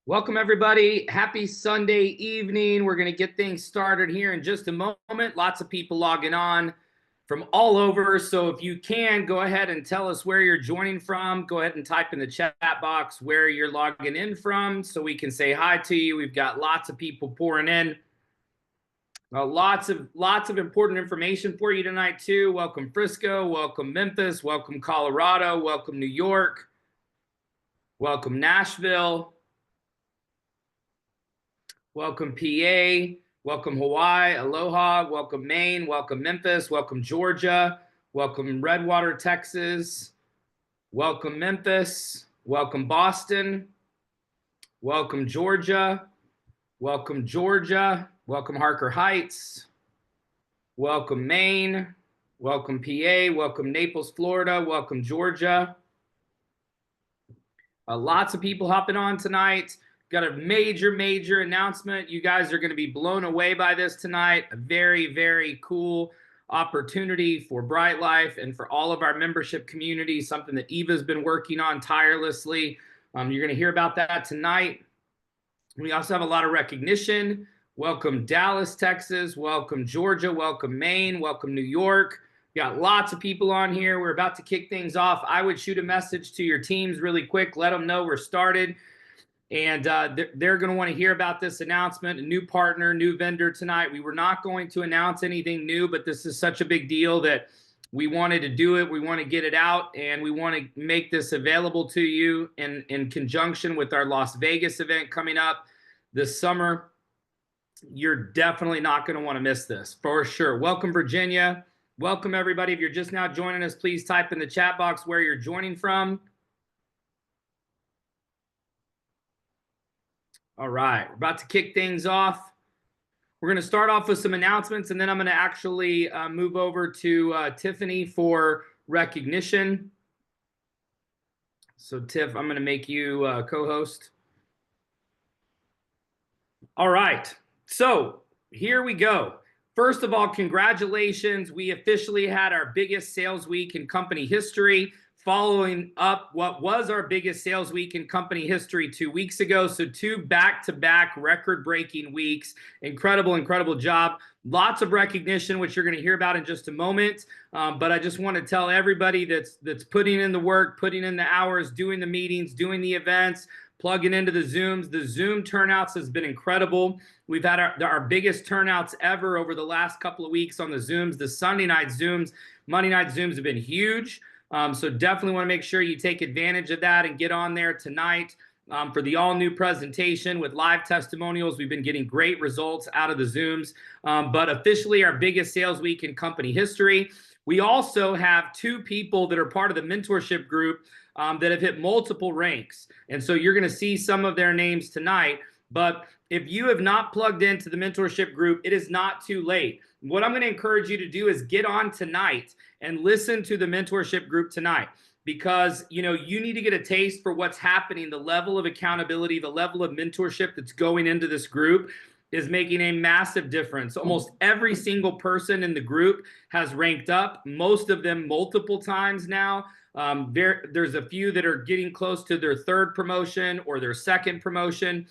Welcome, everybody. Happy Sunday evening. We're going to get things started here in just a moment. Lots of people logging on from all over. So if you can, go ahead and tell us where you're joining from. Go ahead and type in the chat box where you're logging in from so we can say hi to you. We've got lots of people pouring in. Lots of important information for you tonight, too. Welcome, Frisco. Welcome, Memphis. Welcome, Colorado. Welcome, New York. Welcome, Nashville. Welcome, PA. Welcome, Hawaii. Aloha. Welcome, Maine. Welcome, Memphis. Welcome, Georgia. Welcome, Redwater, Texas. Welcome, Memphis. Welcome, Boston. Welcome, Georgia. Welcome, Georgia. Welcome, Harker Heights. Welcome, Maine. Welcome, PA. Welcome, Naples, Florida. Welcome, Georgia. Lots of people hopping on tonight. Got a major announcement. You guys are going to be blown away by this tonight. A very cool opportunity for BRYTE Life and for all of our membership community, something that Eva's been working on tirelessly. You're going to hear about that tonight. We also have a lot of recognition. Welcome, Dallas, Texas. Welcome, Georgia. Welcome, Maine. Welcome, New York. We got lots of people on here. We're about to kick things off. I would shoot a message to your teams really quick. Let them know we're started. And they're going to want to hear about this announcement, a new partner, new vendor tonight. We were not going to announce anything new, but this is such a big deal that we wanted to do it. We want to get it out, and we want to make this available to you in conjunction with our Las Vegas event coming up this summer. You're definitely not going to want to miss this, for sure. Welcome, Virginia. Welcome, everybody. If you're just now joining us, please type in the chat box where you're joining from. All right, we're about to kick things off. We're going to start off with some announcements, and then I'm going to actually move over to Tiffany for recognition. So, Tiff, I'm going to make you co-host. All right, so here we go. First of all, congratulations. We officially had our biggest sales week in company history, following up what was our biggest sales week in company history 2 weeks ago. So 2 back-to-back record-breaking weeks. Incredible job. Lots of recognition, which you're going to hear about in just a moment. But I just want to tell everybody that's putting in the work, putting in the hours, doing the meetings, doing the events, plugging into the Zooms. The Zoom turnouts has been incredible. We've had our biggest turnouts ever over the last couple of weeks on the Zooms. The Sunday night Zooms, Monday night Zooms have been huge. So definitely want to make sure you take advantage of that and get on there tonight for the all-new presentation with live testimonials. We've been getting great results out of the Zooms, but officially our biggest sales week in company history. We also have 2 people that are part of the mentorship group that have hit multiple ranks. And so you're going to see some of their names tonight. But if you have not plugged into the mentorship group, it is not too late. What I'm going to encourage you to do is get on tonight and listen to the mentorship group tonight, because you need to get a taste for what's happening. The level of accountability, the level of mentorship that's going into this group is making a massive difference. Almost every single person in the group has ranked up, most of them multiple times now. There's a few that are getting close to their 3rd promotion or their 2nd promotion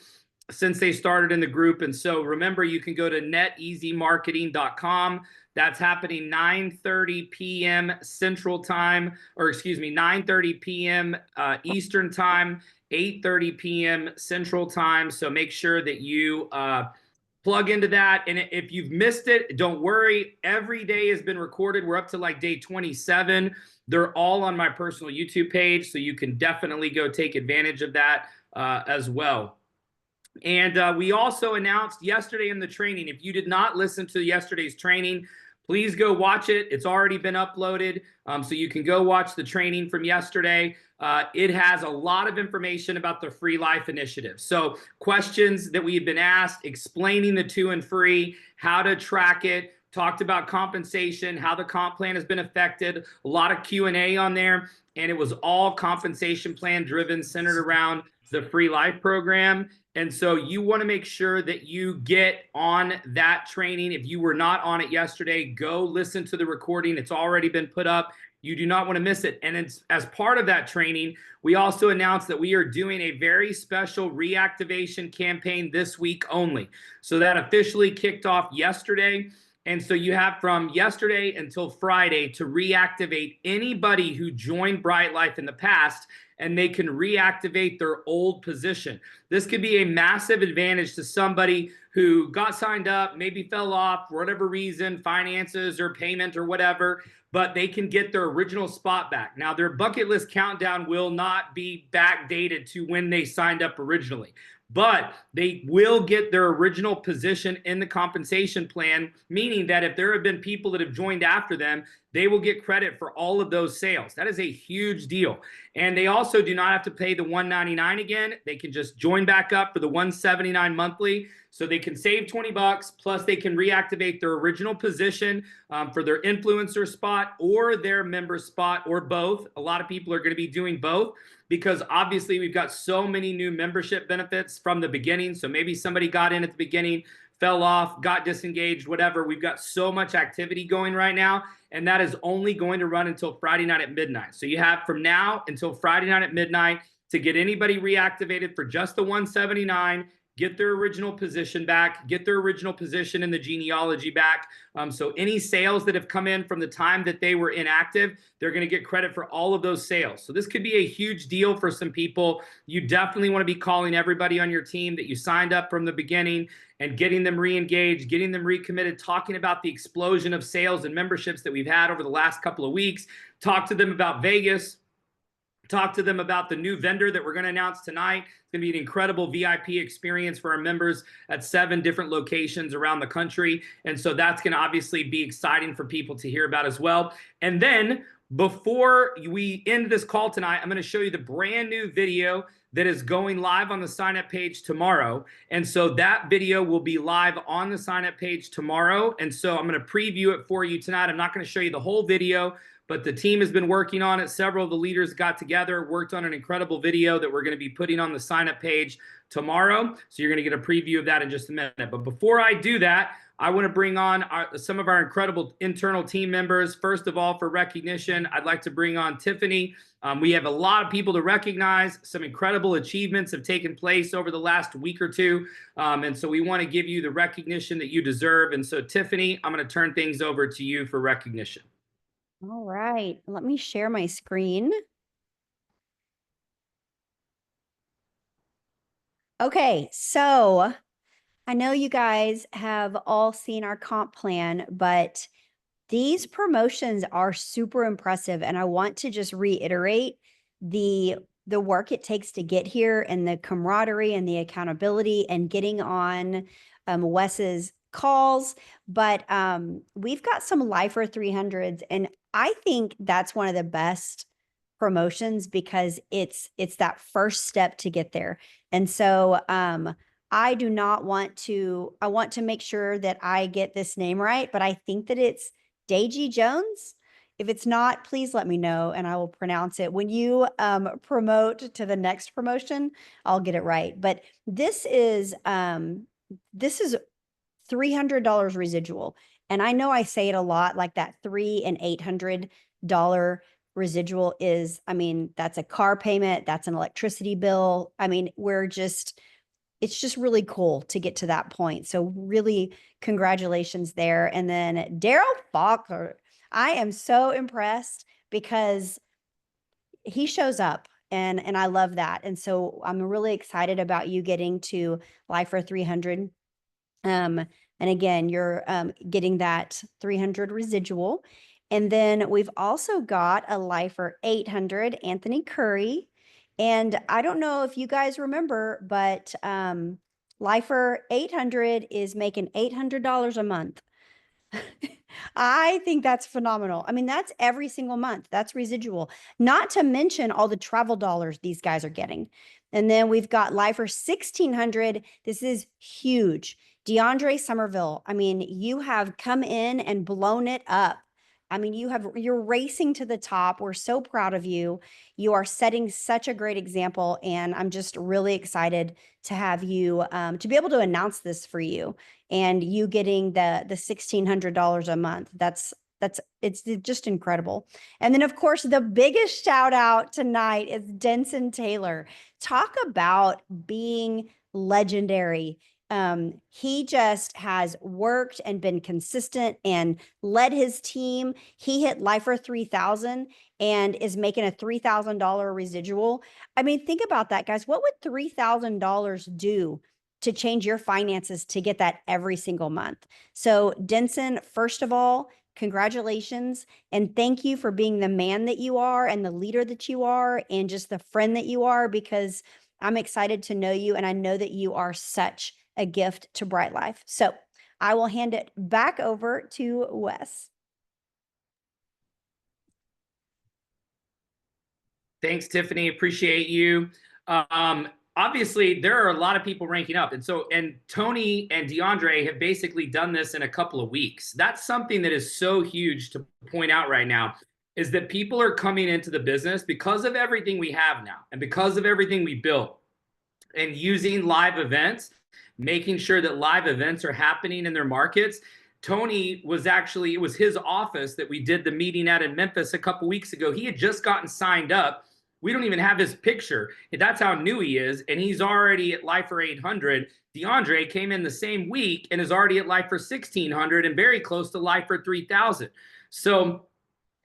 since they started in the group. And so remember, you can go to neteasymarketing.com. That's happening 9:30 p.m. Central Time, or excuse me, 9:30 p.m. Eastern Time, 8:30 p.m. Central Time. So make sure that you plug into that. And if you've missed it, don't worry. Every day has been recorded. We're up to like day 27. They're all on my personal YouTube page, so you can definitely go take advantage of that as well. And we also announced yesterday in the training, if you did not listen to yesterday's training, please go watch it. It's already been uploaded, so you can go watch the training from yesterday. It has a lot of information about the Free Life Initiative. So questions that we've been asked, explaining the 2 and free, how to track it, talked about compensation, how the comp plan has been affected, a lot of Q&A on there, and it was all compensation plan driven, centered around the Free Life program. And so you want to make sure that you get on that training. If you were not on it yesterday, go listen to the recording. It's already been put up. You do not want to miss it. And it's, as part of that training, we also announced that we are doing a very special reactivation campaign this week only. So that officially kicked off yesterday. And so you have from yesterday until Friday to reactivate anybody who joined BRYTE Life in the past, and they can reactivate their old position. This could be a massive advantage to somebody who got signed up, maybe fell off for whatever reason, finances or payment or whatever, but they can get their original spot back. Now, their bucket list countdown will not be backdated to when they signed up originally, but they will get their original position in the compensation plan, meaning that if there have been people that have joined after them, they will get credit for all of those sales. That is a huge deal. And they also do not have to pay the $199 again. They can just join back up for the $179 monthly. So they can save 20 bucks, plus they can reactivate their original position for their influencer spot or their member spot, or both. A lot of people are going to be doing both, because obviously we've got so many new membership benefits from the beginning. So maybe somebody got in at the beginning, fell off, got disengaged, whatever. We've got so much activity going right now, and that is only going to run until Friday night at midnight. So you have from now until Friday night at midnight to get anybody reactivated for just the $179, get their original position back, get their original position in the genealogy back. So any sales that have come in from the time that they were inactive, they're going to get credit for all of those sales. So this could be a huge deal for some people. You definitely want to be calling everybody on your team that you signed up from the beginning and getting them re-engaged, getting them recommitted, talking about the explosion of sales and memberships that we've had over the last couple of weeks. Talk to them about Vegas. Talk to them about the new vendor that we're going to announce tonight. It's going to be an incredible VIP experience for our members at 7 different locations around the country. And so that's going to obviously be exciting for people to hear about as well. And then before we end this call tonight, I'm going to show you the brand new video that is going live on the sign up page tomorrow. And so that video will be live on the sign up page tomorrow. And so I'm going to preview it for you tonight. I'm not going to show you the whole video, but the team has been working on it. Several of the leaders got together, worked on an incredible video that we're going to be putting on the sign up page tomorrow. So you're going to get a preview of that in just a minute. But before I do that, I want to bring on some of our incredible internal team members. First of all, for recognition, I'd like to bring on Tiffany. We have a lot of people to recognize. Some incredible achievements have taken place over the last week or two. And so we want to give you the recognition that you deserve. And so Tiffany, I'm going to turn things over to you for recognition. All right, let me share my screen. Okay, so I know you guys have all seen our comp plan, but these promotions are super impressive. And I want to just reiterate the work it takes to get here, and the camaraderie and the accountability and getting on Wes's calls. But we've got some Lifer 300s, and I think that's one of the best promotions because it's that first step to get there. And so I want to make sure that I get this name right, but I think that it's Deji Jones. If it's not, please let me know and I will pronounce it. When you promote to the next promotion, I'll get it right. But this is $300 residual. And I know I say it a lot, like that $300 and $800 residual is, I mean, that's a car payment, that's an electricity bill. I mean, it's just really cool to get to that point. So really congratulations there. And then Daryl Faulkner, I am so impressed because he shows up and I love that. And so I'm really excited about you getting to Lifer 300. And again, you're getting that 300 residual. And then we've also got a Lifer 800, Anthony Curry. And I don't know if you guys remember, but Lifer 800 is making $800 a month. I think that's phenomenal. I mean, that's every single month. That's residual, not to mention all the travel dollars these guys are getting. And then we've got Lifer 1600. This is huge. DeAndre Somerville. I mean, you have come in and blown it up. I mean, you're racing to the top. We're so proud of you. You are setting such a great example. And I'm just really excited to have you, to be able to announce this for you and you getting the $1,600 a month. That's it's just incredible. And then of course, the biggest shout out tonight is Denson Taylor. Talk about being legendary. He just has worked and been consistent and led his team. He hit Lifer 3000 and is making a $3,000 residual. I mean, think about that, guys. What would $3,000 do to change your finances to get that every single month? So, Denson, first of all, congratulations. And thank you for being the man that you are and the leader that you are and just the friend that you are, because I'm excited to know you. And I know that you are such a gift to BRYTE Life. So I will hand it back over to Wes. Thanks, Tiffany. Appreciate you. Obviously, there are a lot of people ranking up. And Tony and DeAndre have basically done this in a couple of weeks. That's something that is so huge to point out right now, is that people are coming into the business because of everything we have now and because of everything we built, and using live events, making sure that live events are happening in their markets. Tony was actually, it was his office that we did the meeting at in Memphis a couple weeks ago. He had just gotten signed up. We don't even have his picture. That's how new he is. And he's already at Lifer 800. DeAndre came in the same week and is already at Lifer 1600 and very close to Lifer 3000. So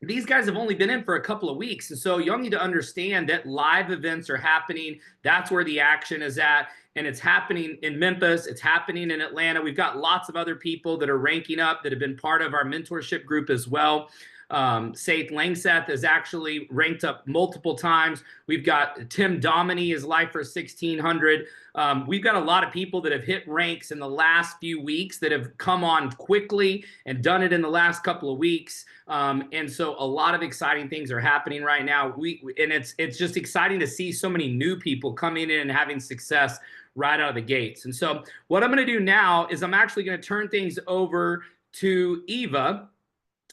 these guys have only been in for a couple of weeks. And so y'all need to understand that live events are happening. That's where the action is at. And it's happening in Memphis. It's happening in Atlanta. We've got lots of other people that are ranking up that have been part of our mentorship group as well. Saith Langseth is actually ranked up multiple times. We've got Tim Dominy is Lifer 1600. We've got a lot of people that have hit ranks in the last few weeks that have come on quickly and done it in the last couple of weeks. And so a lot of exciting things are happening right now. And it's just exciting to see so many new people coming in and having success right out of the gates. And so what I'm going to do now is I'm actually going to turn things over to Eva.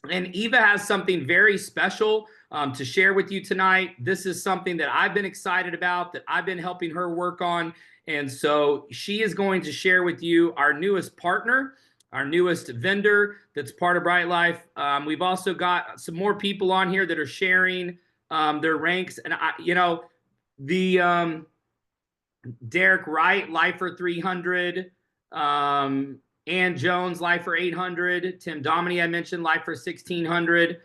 And Eva has something very special to share with you tonight. This is something that I've been excited about, that I've been helping her work on. And so she is going to share with you our newest partner, our newest vendor that's part of BRYTE Life. We've also got some more people on here that are sharing their ranks. And, Derek Wright, Lifer 300. Ann Jones, Lifer 800. Tim Dominy, I mentioned, Lifer 1600.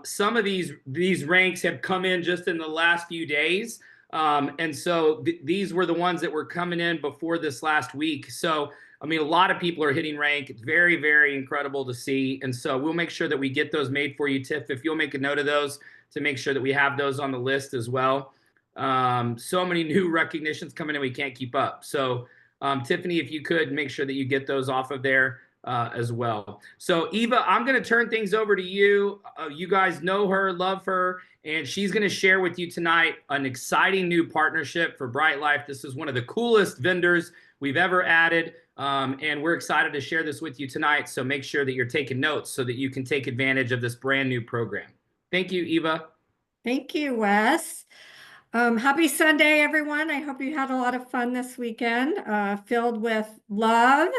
Some of these ranks have come in just in the last few days. And so these were the ones that were coming in before this last week. So, I mean, a lot of people are hitting rank. It's very, very incredible to see. And so we'll make sure that we get those made for you, Tiff, if you'll make a note of those to make sure that we have those on the list as well. So many new recognitions coming in, we can't keep up. So, Tiffany, if you could make sure that you get those off of there as well. So Eva, I'm going to turn things over to you. You guys know her, love her, and she's going to share with you tonight an exciting new partnership for BRYTE Life. This is one of the coolest vendors we've ever added, and we're excited to share this with you tonight. So make sure that you're taking notes so that you can take advantage of this brand new program. Thank you, Eva. Thank you, Wes. Happy Sunday, everyone. I hope you had a lot of fun this weekend, filled with love.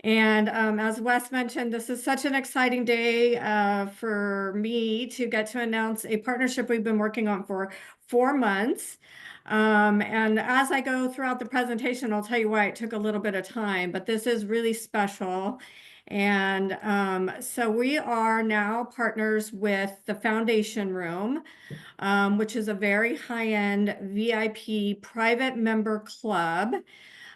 And as Wes mentioned, this is such an exciting day for me to get to announce a partnership we've been working on for 4 months. And as I go throughout the presentation, I'll tell you why it took a little bit of time, but this is really special. And so we are now partners with the Foundation Room, which is a very high-end VIP private member club.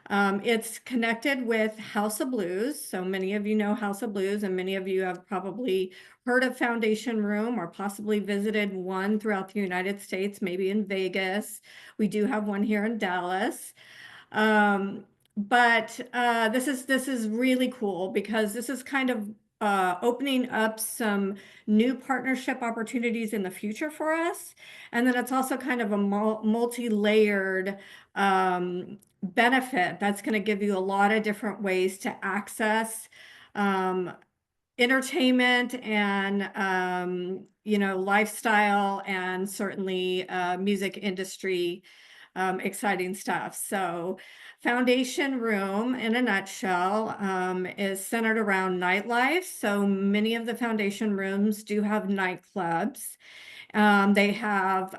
It's connected with House of Blues. So many of you know House of Blues, and many of you have probably heard of Foundation Room or possibly visited one throughout the United States, maybe in Vegas. We do have one here in Dallas. But this is really cool because this is kind of opening up some new partnership opportunities in the future for us. And then it's also kind of a multi-layered benefit that's going to give you a lot of different ways to access entertainment and lifestyle, and certainly music industry exciting stuff. So foundation room in a nutshell is centered around nightlife. So many of the foundation rooms do have nightclubs. They have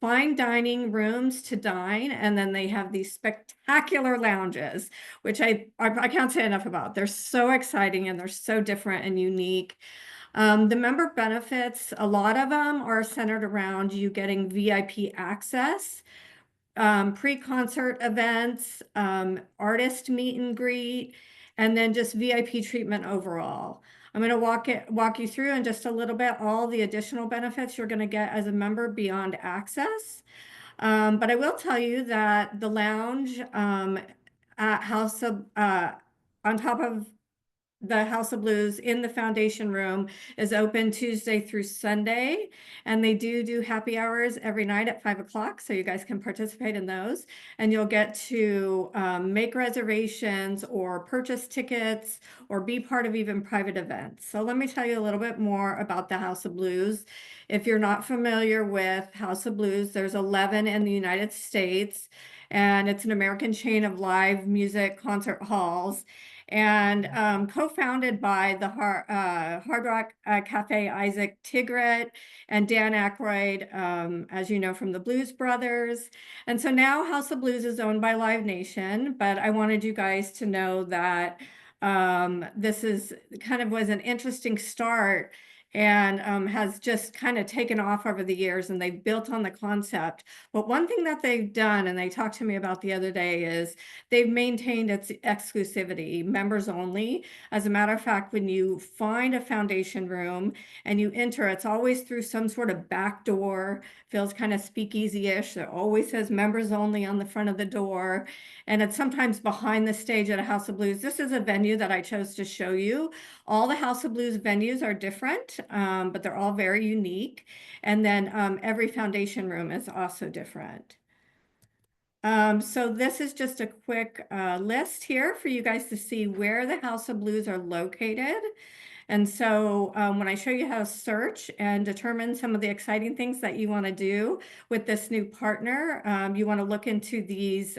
fine dining rooms to dine, and then they have these spectacular lounges, which I can't say enough about. They're so exciting and they're so different and unique. The member benefits, a lot of them are centered around you getting VIP access, pre-concert events, artist meet and greet, and then just VIP treatment overall. I'm going to walk you through in just a little bit all the additional benefits you're going to get as a member beyond access. But I will tell you that the lounge at House of on top of the House of Blues in the foundation room is open Tuesday through Sunday, and they do happy hours every night at 5 o'clock, so you guys can participate in those, and you'll get to make reservations or purchase tickets or be part of even private events. So let me tell you a little bit more about the House of Blues. If you're not familiar with House of Blues, there's 11 in the United States, and it's an American chain of live music concert halls, and co-founded by the Hard Rock Cafe Isaac Tigret and Dan Aykroyd, as you know, from the Blues Brothers. And so now House of Blues is owned by Live Nation, but I wanted you guys to know that this is was an interesting start and has just kind of taken off over the years, and they've built on the concept. But one thing that they've done, and they talked to me about the other day, is they've maintained its exclusivity, members only. As a matter of fact, when you find a foundation room and you enter, it's always through some sort of back door, feels kind of speakeasy-ish. It always says members only on the front of the door, and it's sometimes behind the stage at a House of Blues. This is a venue that I chose to show you. All the House of Blues venues are different, but they're all very unique. And then every foundation room is also different. So this is just a quick list here for you guys to see where the House of Blues are located. And so when I show you how to search and determine some of the exciting things that you want to do with this new partner, you want to look into these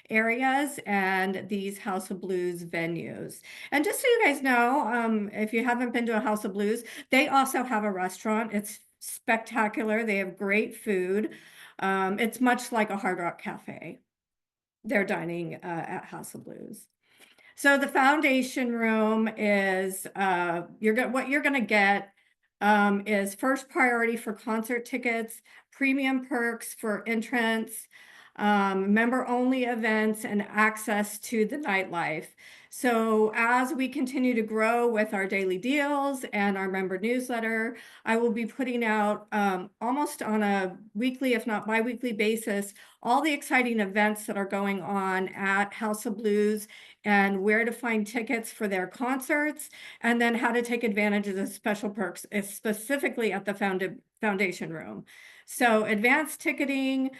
areas and these House of Blues venues. And just so you guys know, if you haven't been to a House of Blues, they also have a restaurant. It's spectacular. They have great food. It's much like a Hard Rock Cafe. They're dining at House of Blues. So the foundation room is what you're going to get is first priority for concert tickets, premium perks for entrance, member only events, and access to the nightlife. So as we continue to grow with our daily deals and our member newsletter, I will be putting out almost on a weekly, if not bi-weekly basis, all the exciting events that are going on at House of Blues and where to find tickets for their concerts, and then how to take advantage of the special perks, specifically at the foundation room. So advanced ticketing,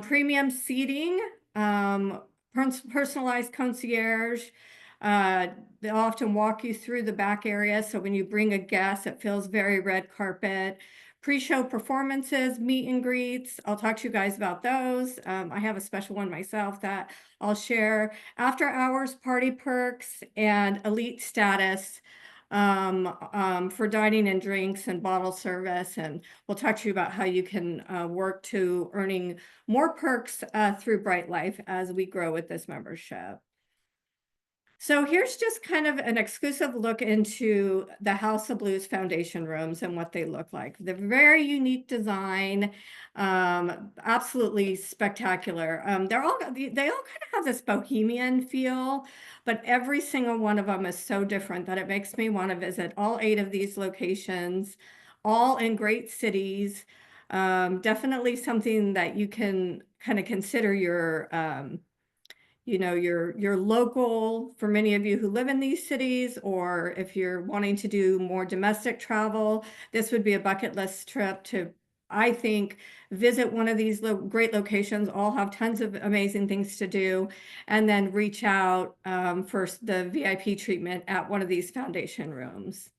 premium seating, personalized concierge. They'll often walk you through the back area, so when you bring a guest, it feels very red carpet. Pre-show performances, meet and greets. I'll talk to you guys about those. I have a special one myself that I'll share. After hours party perks and elite status for dining and drinks and bottle service. And we'll talk to you about how you can work to earning more perks through BRYTE Life as we grow with this membership. So here's just kind of an exclusive look into the House of Blues foundation rooms and what they look like. They're very unique design, absolutely spectacular. They all kind of have this bohemian feel, but every single one of them is so different that it makes me want to visit all 8 of these locations, all in great cities. Definitely something that you can kind of consider your your local, for many of you who live in these cities, or if you're wanting to do more domestic travel, this would be a bucket list trip to, I think, visit one of these great locations. All have tons of amazing things to do, and then reach out for the VIP treatment at one of these foundation rooms.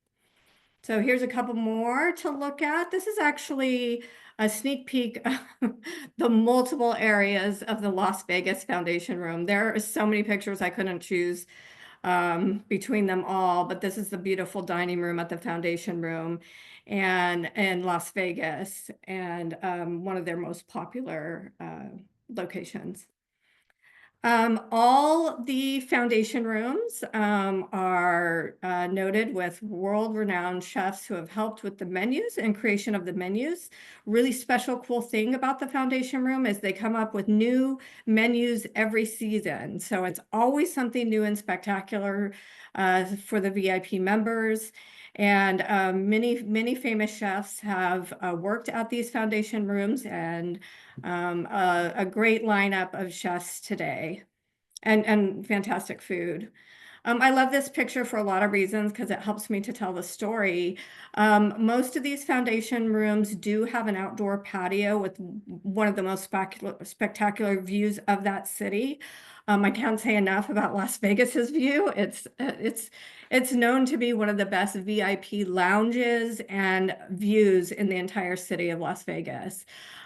So here's a couple more to look at. This is actually a sneak peek of the multiple areas of the Las Vegas Foundation Room. There are so many pictures I couldn't choose between them all, but this is the beautiful dining room at the Foundation Room and in Las Vegas, and one of their most popular locations. All the foundation rooms are noted with world-renowned chefs who have helped with the menus and creation of the menus. Really special, cool thing about the foundation room is they come up with new menus every season. So it's always something new and spectacular for the VIP members. And many famous chefs have worked at these foundation rooms, and a great lineup of chefs today, and fantastic food. I love this picture for a lot of reasons because it helps me to tell the story. Most of these foundation rooms do have an outdoor patio with one of the most spectacular views of that city. I can't say enough about Las Vegas's view. It's known to be one of the best VIP lounges and views in the entire city of Las Vegas.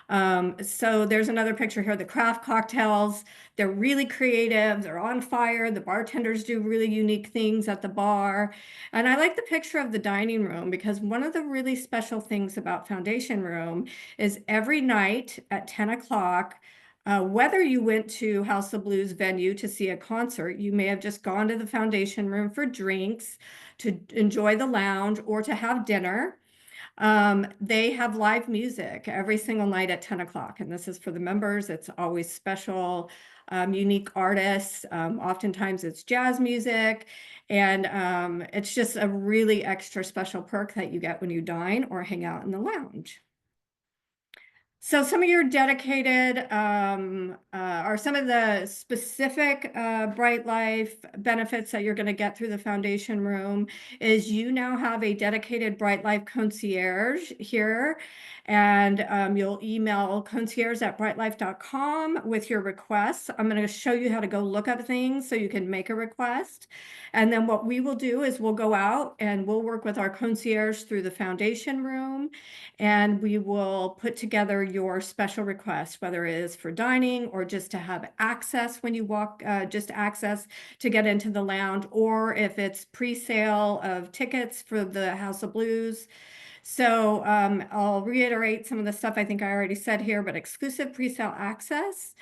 So there's another picture here, the craft cocktails. They're really creative. They're on fire. The bartenders do really unique things at the bar. And I like the picture of the dining room because one of the really special things about Foundation Room is every night at 10 o'clock, whether you went to House of Blues venue to see a concert, you may have just gone to the Foundation Room for drinks, to enjoy the lounge, or to have dinner. They have live music every single night at 10 o'clock, and this is for the members. It's always special, unique artists. Oftentimes it's jazz music, and it's just a really extra special perk that you get when you dine or hang out in the lounge. So some of your dedicated are some of the specific BRYTE Life benefits that you're going to get through the foundation room is you now have a dedicated BRYTE Life concierge here, and you'll email concierge@brytelife.com with your requests. I'm going to show you how to go look up things so you can make a request. And then what we will do is we'll go out and we'll work with our concierge through the foundation room, and we will put together your special request, whether it is for dining or just to have access when you walk, just access to get into the lounge, or if it's pre-sale of tickets for the House of Blues. So I'll reiterate some of the stuff I think I already said here, but exclusive pre-sale access,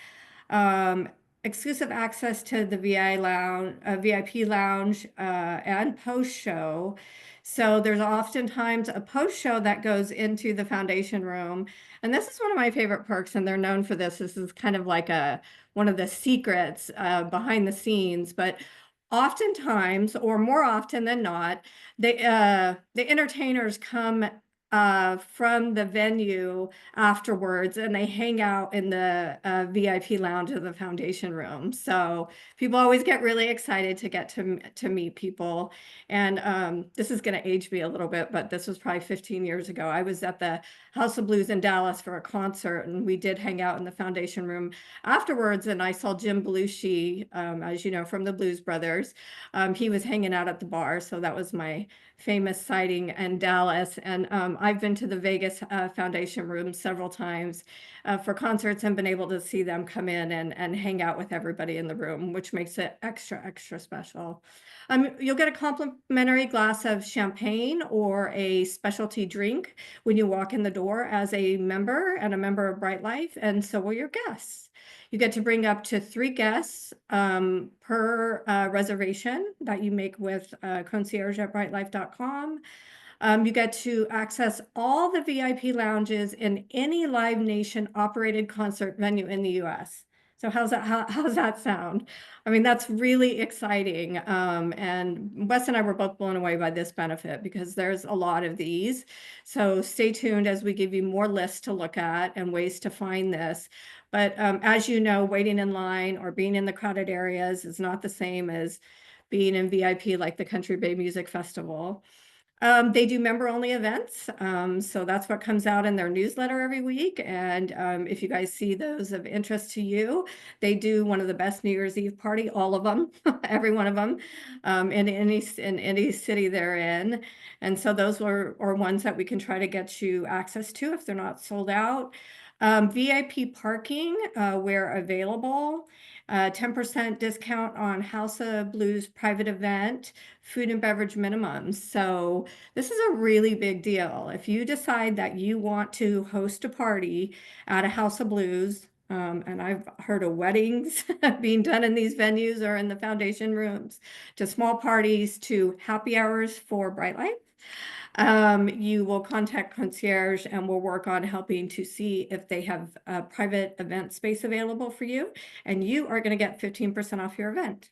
exclusive access to the VIP lounge and post-show. So there's oftentimes a post-show that goes into the foundation room. And this is one of my favorite perks, and they're known for this. This is kind of like one of the secrets behind the scenes. But oftentimes, or more often than not, the entertainers come from the venue afterwards, and they hang out in the VIP lounge of the foundation room. So people always get really excited to get to meet people. And this is going to age me a little bit, but this was probably 15 years ago. I was at the House of Blues in Dallas for a concert, and we did hang out in the foundation room afterwards. And I saw Jim Belushi, as you know, from the Blues Brothers. He was hanging out at the bar, so that was my famous sighting in Dallas. And I've been to the Vegas Foundation Room several times for concerts and been able to see them come in and hang out with everybody in the room, which makes it extra special. You'll get a complimentary glass of champagne or a specialty drink when you walk in the door as a member and a member of BRYTE Life, and so will your guests. You get to bring up to 3 guests per reservation that you make with concierge@brytelife.com. You get to access all the VIP lounges in any Live Nation operated concert venue in the US. So how's that sound? I mean, that's really exciting. And Wes and I were both blown away by this benefit because there's a lot of these. So stay tuned as we give you more lists to look at and ways to find this. But as you know, waiting in line or being in the crowded areas is not the same as being in VIP like the Country Bay Music Festival. They do member-only events, so that's what comes out in their newsletter every week. And if you guys see those of interest to you, they do one of the best New Year's Eve party, all of them, every one of them, in any city they're in. And so those are ones that we can try to get you access to if they're not sold out. VIP parking where available. 10% discount on House of Blues private event, food and beverage minimums. So this is a really big deal. If you decide that you want to host a party at a House of Blues, and I've heard of weddings being done in these venues or in the foundation rooms, to small parties, to happy hours for BRYTE LYFE. You will contact concierge and we'll work on helping to see if they have a private event space available for you, and you are going to get 15% off your event.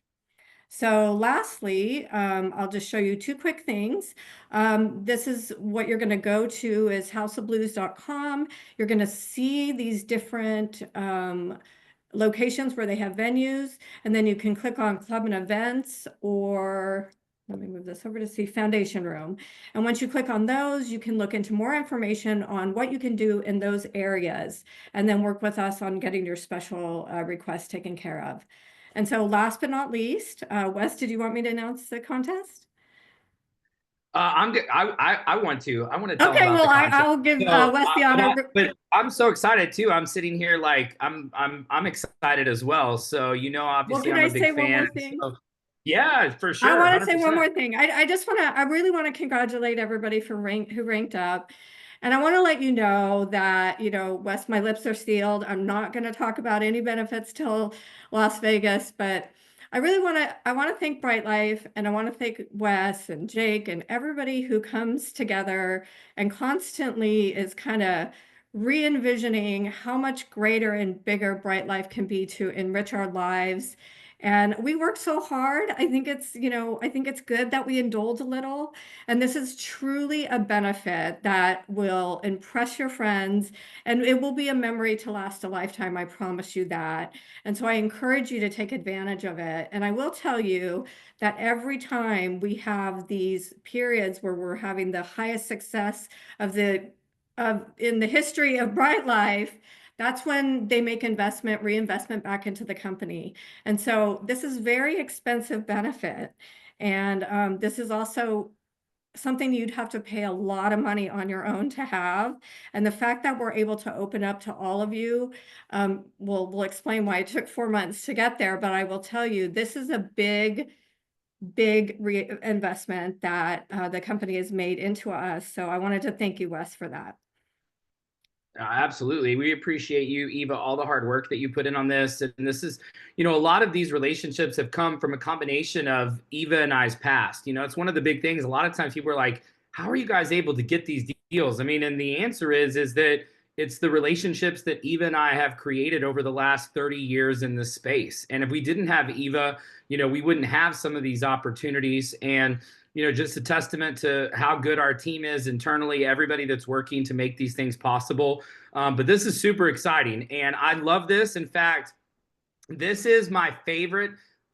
So lastly, I'll just show you two quick things. This is what you're going to go to is houseofblues.com. You're going to see these different locations where they have venues, and then you can click on club and events, or let me move this over to see foundation room. And once you click on those, you can look into more information on what you can do in those areas, and then work with us on getting your special requests taken care of. And so last but not least, Wes, did you want me to announce the contest? I'm good. I want to. I want to tell Okay, them about well, the contest. I'll give So, Wes the honor. but I'm so excited too. I'm sitting here like I'm excited as well. So Well, obviously can I'm I a big say one more fan. thing? So, yeah, for I sure, want to say one 100%. more thing. I really want to congratulate everybody for who ranked up. And I want to let you know that, Wes, my lips are sealed. I'm not going to talk about any benefits till Las Vegas, but I want to thank BRYTE LYFE, and I want to thank Wes and Jake and everybody who comes together and constantly is kind of re-envisioning how much greater and bigger BRYTE LYFE can be to enrich our lives. And we work so hard. I think it's good that we indulge a little. And this is truly a benefit that will impress your friends, and it will be a memory to last a lifetime. I promise you that. And so I encourage you to take advantage of it. And I will tell you that every time we have these periods where we're having the highest success in the history of BRYTE LYFE, that's when they make reinvestment back into the company. And so this is very expensive benefit. And this is also something you'd have to pay a lot of money on your own to have. And the fact that we're able to open up to all of you, we'll explain why it took 4 months to get there. But I will tell you, this is a big investment that the company has made into us. So I wanted to thank you, Wes, for that. Absolutely. We appreciate you, Eva, all the hard work that you put in on this. And this is, a lot of these relationships have come from a combination of Eva and I's past. It's one of the big things. A lot of times people are like, how are you guys able to get these deals? I mean, and the answer is that it's the relationships that Eva and I have created over the last 30 years in this space. And if we didn't have Eva, we wouldn't have some of these opportunities. And just a testament to how good our team is internally, everybody that's working to make these things possible. But this is super exciting. And I love this. In fact, this is my favorite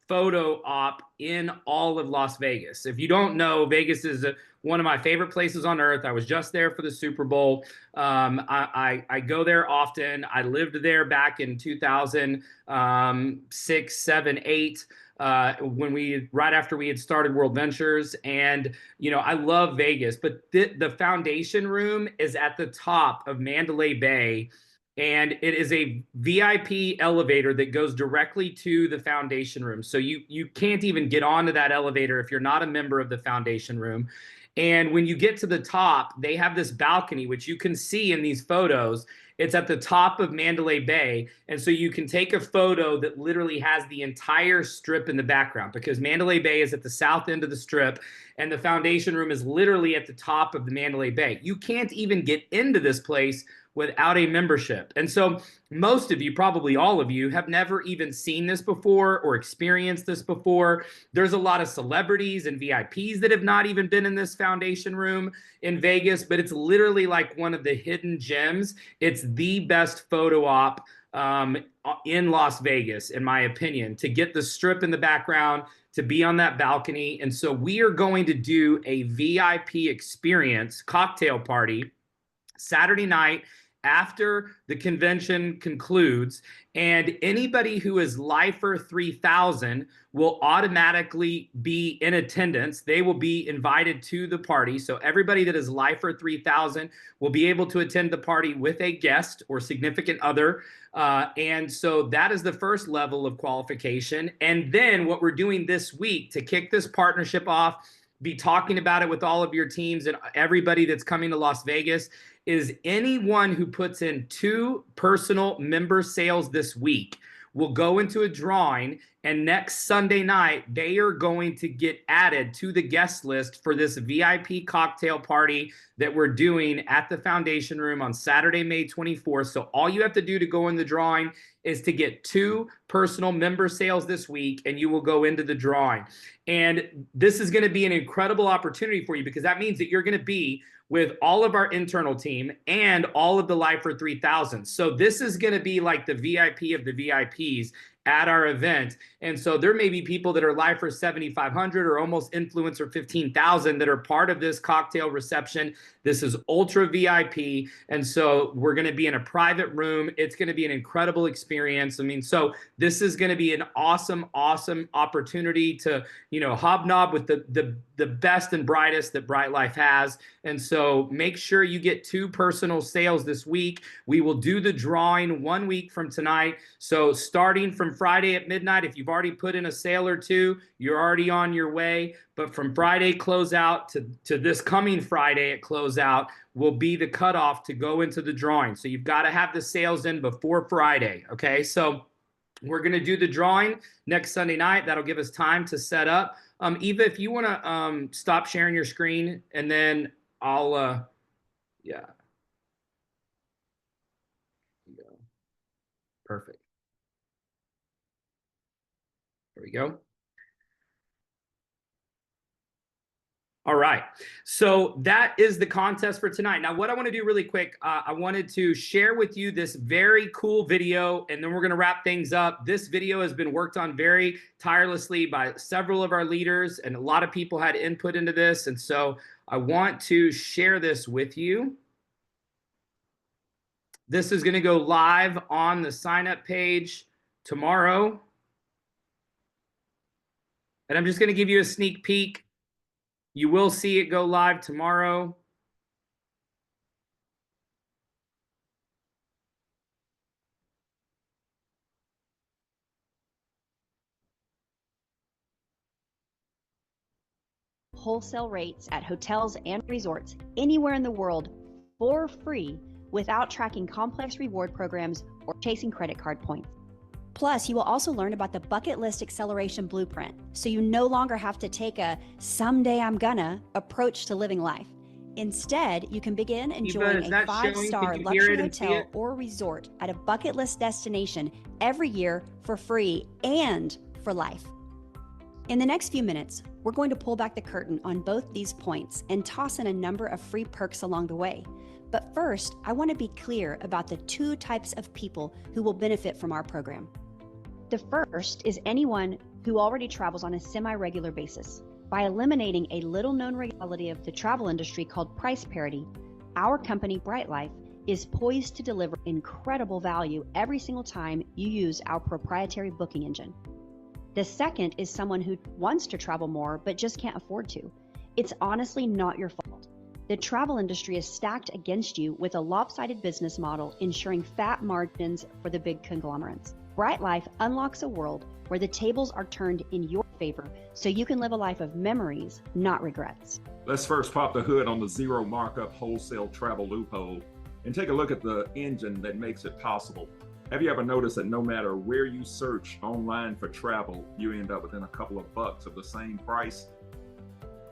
photo op in all of Las Vegas. If you don't know, Vegas is one of my favorite places on earth. I was just there for the Super Bowl. I go there often. I lived there back in 2006, 7, 8. Right after we had started World Ventures. And, I love Vegas, but the foundation room is at the top of Mandalay Bay. And it is a VIP elevator that goes directly to the foundation room. So you can't even get onto that elevator if you're not a member of the foundation room. And when you get to the top, they have this balcony, which you can see in these photos. It's at the top of Mandalay Bay. And so you can take a photo that literally has the entire strip in the background, because Mandalay Bay is at the south end of the strip and the foundation room is literally at the top of the Mandalay Bay. You can't even get into this place without a membership. And so most of you, probably all of you, have never even seen this before or experienced this before. There's a lot of celebrities and VIPs that have not even been in this foundation room in Vegas, but it's literally like one of the hidden gems. It's the best photo op in Las Vegas, in my opinion, to get the strip in the background, to be on that balcony. And so we are going to do a VIP experience cocktail party Saturday night after the convention concludes, and anybody who is Lifer 3000 will automatically be in attendance. They will be invited to the party. So everybody that is Lifer 3000 will be able to attend the party with a guest or significant other. And so that is the first level of qualification. And then what we're doing this week to kick this partnership off, be talking about it with all of your teams and everybody that's coming to Las Vegas, is anyone who puts in 2 personal member sales this week will go into a drawing, and next Sunday night, they are going to get added to the guest list for this VIP cocktail party that we're doing at the Foundation Room on Saturday, May 24th. So all you have to do to go in the drawing is to get 2 personal member sales this week, and you will go into the drawing. And this is going to be an incredible opportunity for you, because that means that you're going to be with all of our internal team and all of the Lifer 3000. So this is going to be like the VIP of the VIPs at our event. And so there may be people that are Lifer 7,500 or almost influencer 15,000 that are part of this cocktail reception. This is ultra VIP. And so we're going to be in a private room. It's going to be an incredible experience. I mean, so this is going to be an awesome, awesome opportunity to, you know, hobnob with the best and brightest that BRYTE Life has. And so make sure you get 2 personal sales this week. We will do the drawing 1 week from tonight. So starting from Friday at midnight, if you've already put in a sale or 2, you're already on your way. But from Friday closeout to this coming Friday at closeout will be the cutoff to go into the drawing. So you've got to have the sales in before Friday. Okay, so we're going to do the drawing next Sunday night. That'll give us time to set up. Eva, if you want to stop sharing your screen, and then I'll, yeah. Perfect. There we go. All right, so that is the contest for tonight. Now, what I want to do really quick, I wanted to share with you this very cool video, and then we're going to wrap things up. This video has been worked on very tirelessly by several of our leaders, and a lot of people had input into this, and so I want to share this with you. This is going to go live on the sign-up page tomorrow, and I'm just going to give you a sneak peek. You will see it go live tomorrow. Wholesale rates at hotels and resorts anywhere in the world for free without tracking complex reward programs or chasing credit card points. Plus, you will also learn about the bucket list acceleration blueprint, so you no longer have to take a someday I'm gonna approach to living life. Instead, you can begin enjoying a 5-star luxury hotel or resort at a bucket list destination every year for free and for life. In the next few minutes, we're going to pull back the curtain on both these points and toss in a number of free perks along the way. But first, I want to be clear about the 2 types of people who will benefit from our program. The first is anyone who already travels on a semi-regular basis. By eliminating a little-known reality of the travel industry called price parity, our company, BRYTE Life, is poised to deliver incredible value every single time you use our proprietary booking engine. The second is someone who wants to travel more but just can't afford to. It's honestly not your fault. The travel industry is stacked against you with a lopsided business model ensuring fat margins for the big conglomerates. BRYTE Life unlocks a world where the tables are turned in your favor so you can live a life of memories, not regrets. Let's first pop the hood on the zero markup wholesale travel loophole and take a look at the engine that makes it possible. Have you ever noticed that no matter where you search online for travel, you end up within a couple of bucks of the same price?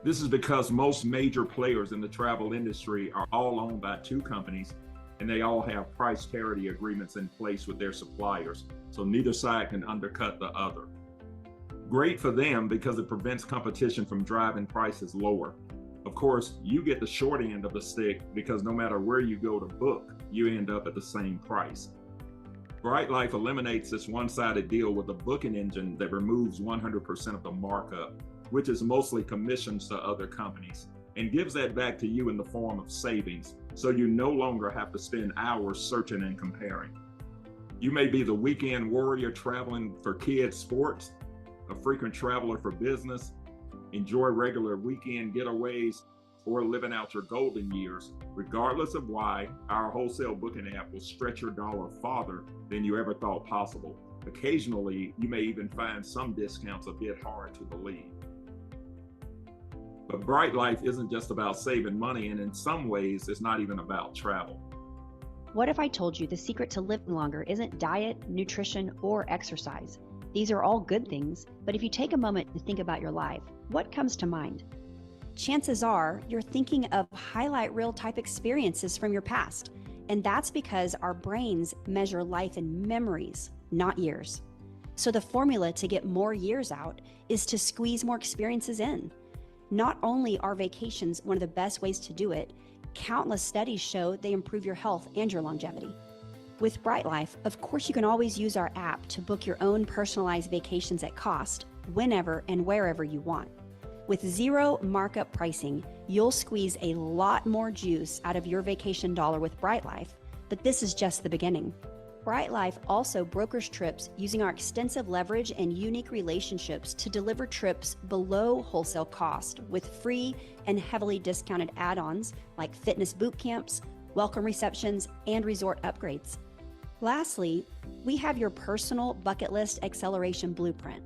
This is because most major players in the travel industry are all owned by 2 companies, and they all have price parity agreements in place with their suppliers, so neither side can undercut the other. Great for them because it prevents competition from driving prices lower. Of course, you get the short end of the stick because no matter where you go to book, you end up at the same price. BRYTE LYFE eliminates this one-sided deal with a booking engine that removes 100% of the markup, which is mostly commissions to other companies, and gives that back to you in the form of savings, so you no longer have to spend hours searching and comparing. You may be the weekend warrior traveling for kids' sports, a frequent traveler for business, enjoy regular weekend getaways, or living out your golden years. Regardless of why, our wholesale booking app will stretch your dollar farther than you ever thought possible. Occasionally, you may even find some discounts a bit hard to believe. But BRYTE LYFE isn't just about saving money, and in some ways, it's not even about travel. What if I told you the secret to living longer isn't diet, nutrition, or exercise? These are all good things, but if you take a moment to think about your life, what comes to mind? Chances are you're thinking of highlight reel type experiences from your past. And that's because our brains measure life in memories, not years. So the formula to get more years out is to squeeze more experiences in. Not only are vacations one of the best ways to do it, countless studies show they improve your health and your longevity. With BRYTE LYFE, of course, you can always use our app to book your own personalized vacations at cost, whenever and wherever you want. With zero markup pricing, you'll squeeze a lot more juice out of your vacation dollar with BRYTE LYFE, but this is just the beginning. BRYTE LYFE also brokers trips using our extensive leverage and unique relationships to deliver trips below wholesale cost with free and heavily discounted add-ons like fitness boot camps, welcome receptions, and resort upgrades. Lastly, we have your personal bucket list acceleration blueprint.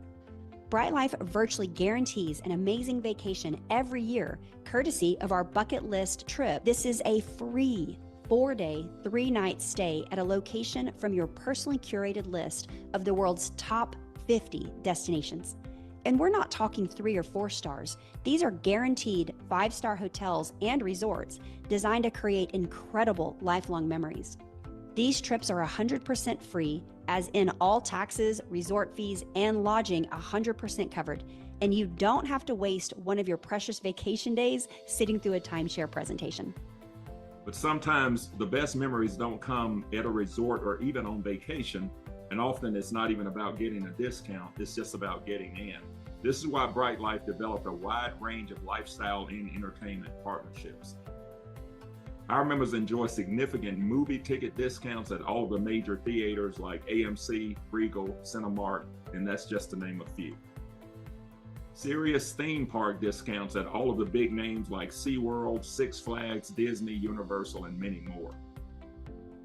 BRYTE LYFE virtually guarantees an amazing vacation every year, courtesy of our bucket list trip. This is a free 4-day, 3-night stay at a location from your personally curated list of the world's top 50 destinations. And we're not talking 3 or 4 stars. These are guaranteed 5-star hotels and resorts designed to create incredible lifelong memories. These trips are 100% free, as in all taxes, resort fees, and lodging 100% covered. And you don't have to waste one of your precious vacation days sitting through a timeshare presentation. But sometimes the best memories don't come at a resort or even on vacation. And often it's not even about getting a discount, it's just about getting in. This is why BRYTE LYFE developed a wide range of lifestyle and entertainment partnerships. Our members enjoy significant movie ticket discounts at all the major theaters like AMC, Regal, Cinemark, and that's just to name a few. Serious theme park discounts at all of the big names like SeaWorld, Six Flags, Disney, Universal, and many more.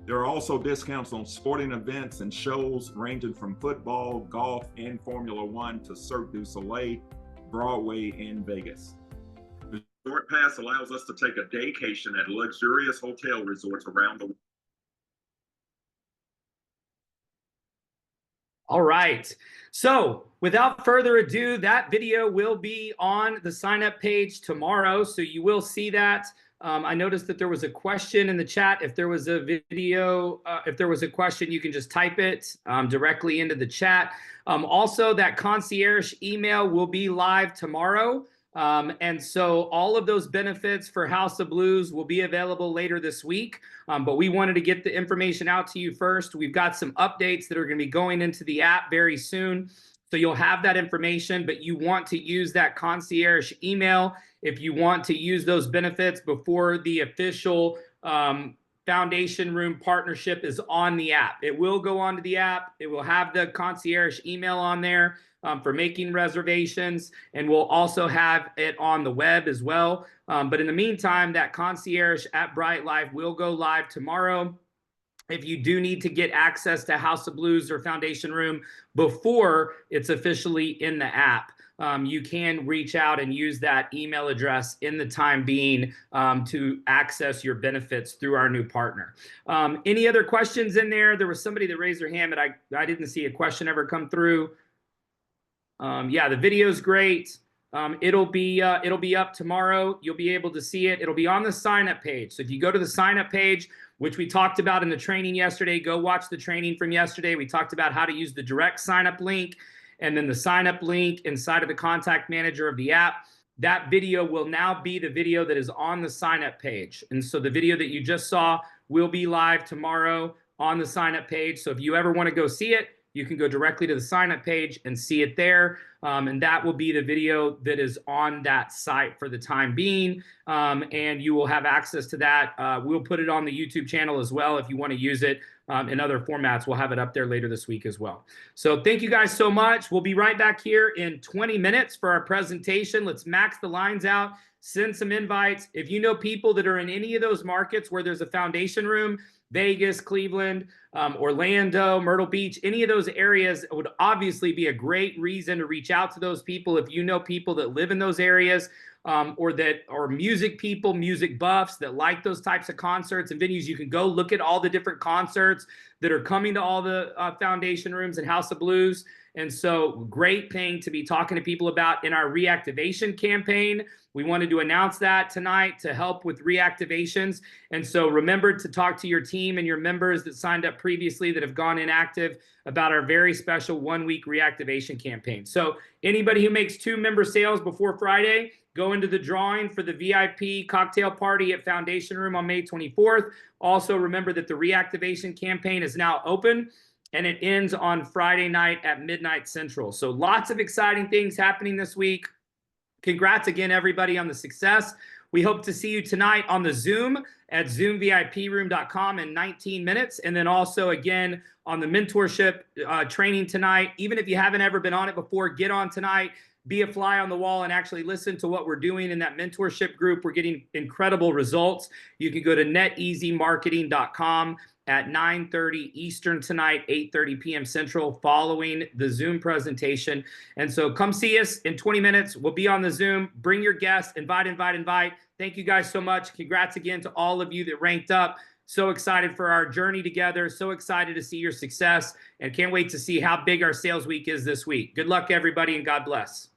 There are also discounts on sporting events and shows ranging from football, golf, and Formula One to Cirque du Soleil, Broadway, and Vegas. The Resort Pass allows us to take a daycation at luxurious hotel resorts around the world. All right. So without further ado, that video will be on the sign up page tomorrow. So you will see that. I noticed that there was a question in the chat. If there was a video, if there was a question, you can just type it directly into the chat. Also, that concierge email will be live tomorrow. And so all of those benefits for House of Blues will be available later this week. But we wanted to get the information out to you first. We've got some updates that are going to be going into the app very soon. So you'll have that information, but you want to use that concierge email if you want to use those benefits before the official Foundation Room partnership is on the app. It will go onto the app. It will have the concierge email on there for making reservations, and we'll also have it on the web as well. But in the meantime, that concierge at BRYTE LYFE will go live tomorrow. If you do need to get access to House of Blues or Foundation Room before it's officially in the app, you can reach out and use that email address in the time being to access your benefits through our new partner. Any other questions in there? There was somebody that raised their hand, but I didn't see a question ever come through. Yeah, the video's great. It'll be up tomorrow. You'll be able to see it. It'll be on the sign up page. So if you go to the sign up page, which we talked about in the training yesterday, go watch the training from yesterday. We talked about how to use the direct sign up link and then the sign up link inside of the contact manager of the app. That video will now be the video that is on the sign up page. And so the video that you just saw will be live tomorrow. on the sign up page. So if you ever want to go see it, you can go directly to the sign up page and see it there. And that will be the video that is on that site for the time being. And you will have access to that. We'll put it on the YouTube channel as well if you want to use it in other formats. We'll have it up there later this week as well. So thank you guys so much. We'll be right back here in 20 minutes for our presentation. Let's max the lines out. Send some invites. If you know people that are in any of those markets where there's a foundation room, Vegas, Cleveland, Orlando, Myrtle Beach, any of those areas would obviously be a great reason to reach out to those people. If you know people that live in those areas, or that are music people, music buffs that like those types of concerts and venues, you can go look at all the different concerts that are coming to all the foundation rooms and House of Blues. And so great thing to be talking to people about in our reactivation campaign. We wanted to announce that tonight to help with reactivations. And so remember to talk to your team and your members that signed up previously that have gone inactive about our very special 1-week reactivation campaign. So anybody who makes 2 member sales before Friday, go into the drawing for the VIP cocktail party at Foundation Room on May 24th. Also remember that the reactivation campaign is now open and it ends on Friday night at midnight Central. So lots of exciting things happening this week. Congrats again, everybody, on the success. We hope to see you tonight on the Zoom at zoomviproom.com in 19 minutes. And then also, again, on the mentorship training tonight. Even if you haven't ever been on it before, get on tonight. Be a fly on the wall and actually listen to what we're doing in that mentorship group. We're getting incredible results. You can go to neteasymarketing.com at 9:30 Eastern tonight, 8:30 p.m. Central, following the Zoom presentation. And so come see us in 20 minutes. We'll be on the Zoom. Bring your guests. Invite. Thank you guys so much. Congrats again to all of you that ranked up. So excited for our journey together. So excited to see your success and can't wait to see how big our sales week is this week. Good luck, everybody, and God bless.